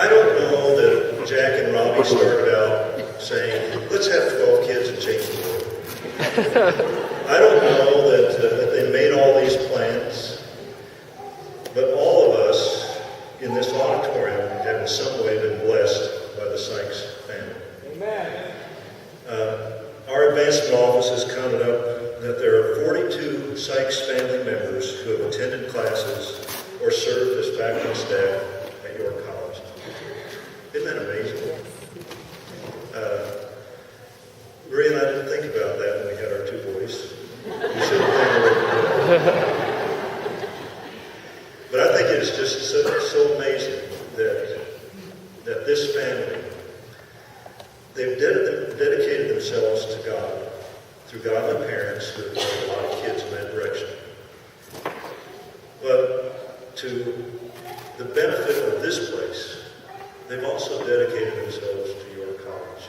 I don't know that Jack and Robbie started out saying, let's have 12 kids and change the world. I don't know that they made all these plans, but all of us in this auditorium have in some way been blessed by the Sikes family. Amen. Our advancement office has counted up that there are 42 Sikes family members who have attended classes or served as faculty staff at York College. Isn't that amazing? Ray and I didn't think about that when we had our two boys. We should have planned it. But I think it's just so amazing that this family, they've dedicated themselves to God through godly parents who have led a lot of kids in that direction. But to the benefit of this place, they've also dedicated themselves to York College.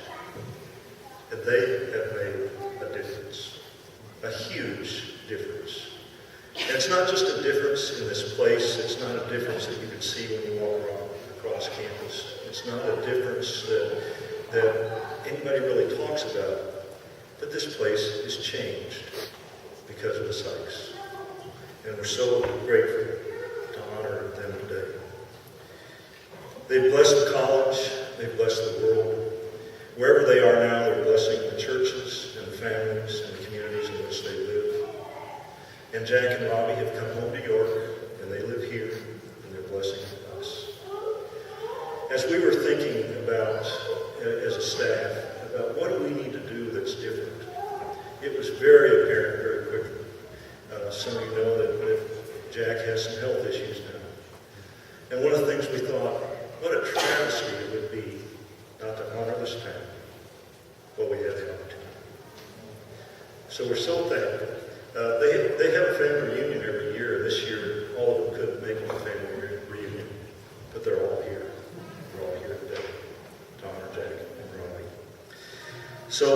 And they have made a difference, a huge difference. And it's not just a difference in this place, it's not a difference that you can see when you walk around across campus. It's not a difference that anybody really talks about, but this place is changed because of the Sikes. And we're so grateful to honor them today. They've blessed the college, they've blessed the world. Wherever they are now, they're blessing the churches and the families and the communities in which they live. And Jack and Robbie have come home to York, and they live here, and they're blessing us. As we were thinking about, as a staff, about what do we need to do that's different, it was very apparent very quickly. Some of you know that Jack has some health issues now. And one of the things we thought, what a travesty it would be not to honor this family while we had the opportunity. So we're so thankful. They have a family reunion every year, and this year all of them couldn't make a family reunion, but they're all here. They're all here today to honor Jack and Robbie. So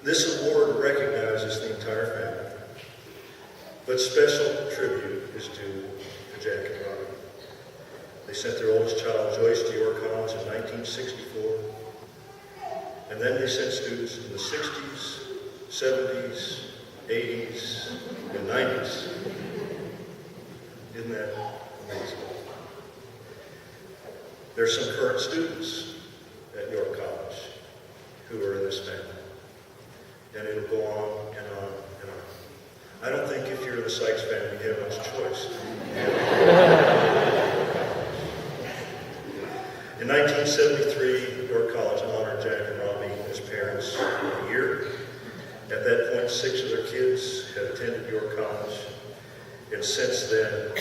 this award recognizes the entire family, but special tribute is due to Jack and Robbie. They sent their oldest child, Joyce, to York College in 1964, and then they sent students in the 60s, 70s, 80s, and 90s. Isn't that amazing? There's some current students at York College who are in this family. And it'll go on and on and on. I don't think if you're in the Sikes family, you have much choice. In 1973, York College honored Jack and Robbie as parents of the year. At that point, 6 of their kids had attended York College, and since then,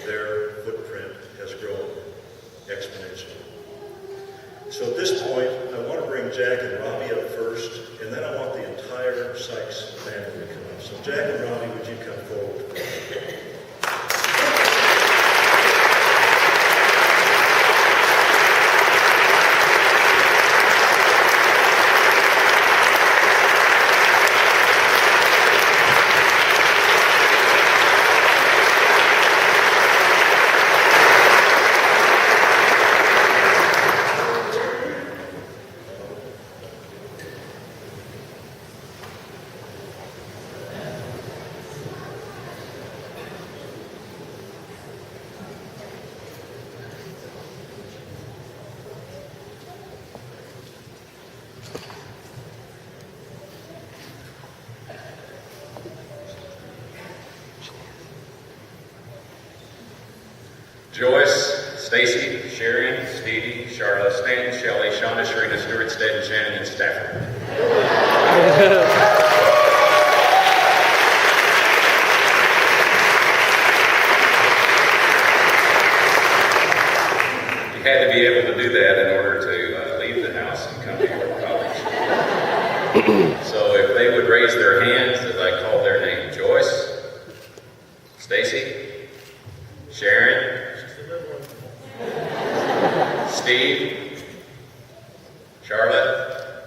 their footprint has grown exponentially. So at this point, I want to bring Jack and Robbie up first, and then I want the entire Sikes family to come up. So Jack and Robbie, would you come forward? Joyce, Stacy, Sharon, Stevie, Charlotte, Stanton, Shelley, Shonda, Sharita, Stewart, Stead, Shannon, and Stafford. You had to be able to do that in order to leave the house and come to York College. So if they would raise their hands as I called their name. Joyce, Stacy, Sharon, Steve, Charlotte,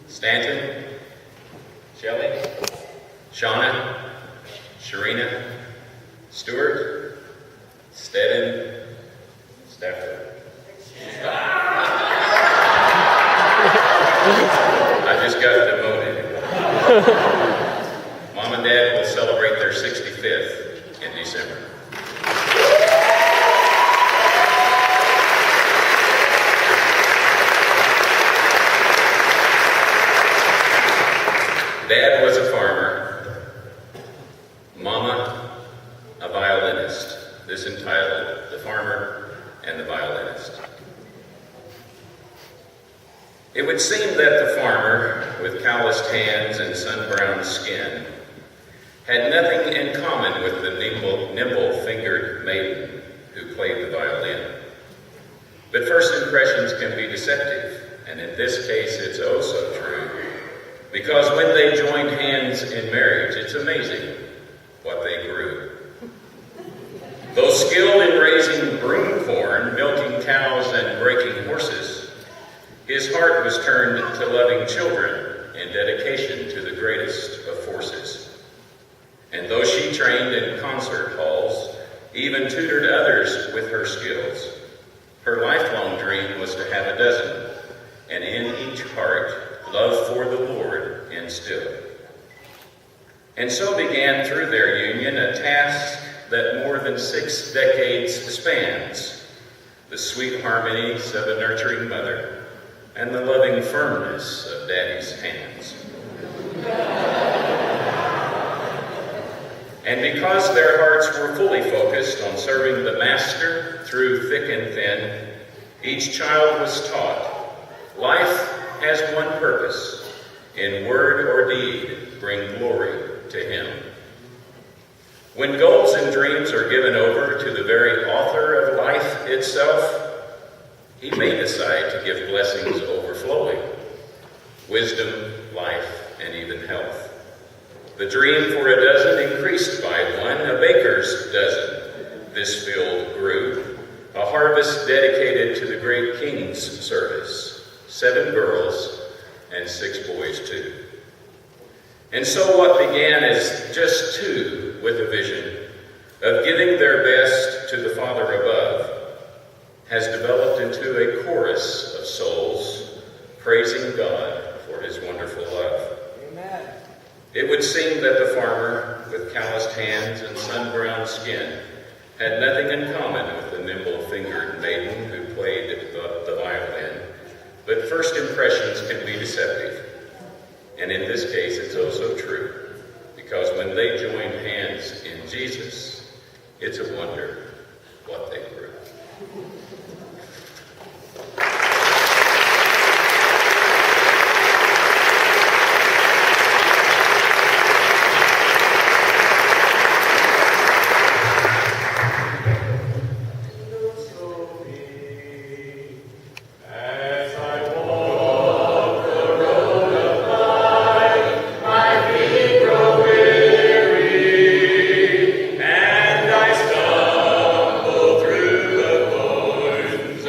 Stanton, Shelley, Shauna, Sharina, Stewart, Stedden, Stafford. I just got demoted. Mom and Dad will celebrate their 65th in December. Dad was a farmer, Mama a violinist. This entitled, The Farmer and the Violinist. It would seem that the farmer, with calloused hands and sun-browned skin, had nothing in common with the nimble-fingered maiden who played the violin. But first impressions can be deceptive, and in this case it's oh so true. Because when they joined hands in marriage, it's amazing what they grew. Though skilled in raising broom corn, milking cows, and breaking horses, his heart was turned to loving children in dedication to the greatest of forces. And though she trained in concert halls, even tutored others with her skills, her lifelong dream was to have a dozen, and in each heart, love for the Lord instilled. And so began through their union a task that more than 6 decades spans, the sweet harmonies of a nurturing mother and the loving firmness of Daddy's hands. And because their hearts were fully focused on serving the Master through thick and thin, each child was taught, life has one purpose, in word or deed, bring glory to Him. When goals and dreams are given over to the very author of life itself, He may decide to give blessings overflowing, wisdom, life, and even health. The dream for a dozen increased by one, a baker's dozen. This field grew, a harvest dedicated to the great King's service. 7 girls and 6 boys too. And so what began as just 2 with a vision of giving their best to the Father above has developed into a chorus of souls praising God for His wonderful love. Amen. It would seem that the farmer with calloused hands and sun-browned skin had nothing in common with the nimble-fingered maiden who played the violin. But first impressions can be deceptive. And in this case, it's oh so true. Because when they joined hands in Jesus, it's a wonder what they grew. And I stumble through the thorns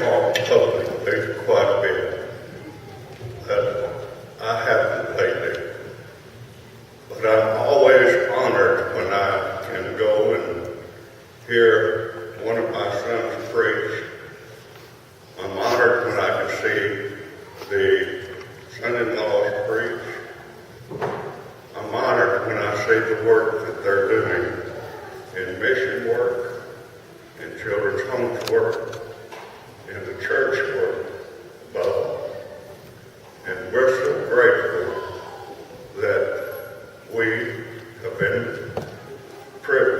talk publicly quite a bit, but I haven't lately. But I'm always honored when I can go and hear one of my sons preach. I'm honored when I can see the son-in-laws preach. I'm honored when I see the work that they're doing in mission work, in children's homes work, in the church work above. And we're so grateful that we have been privileged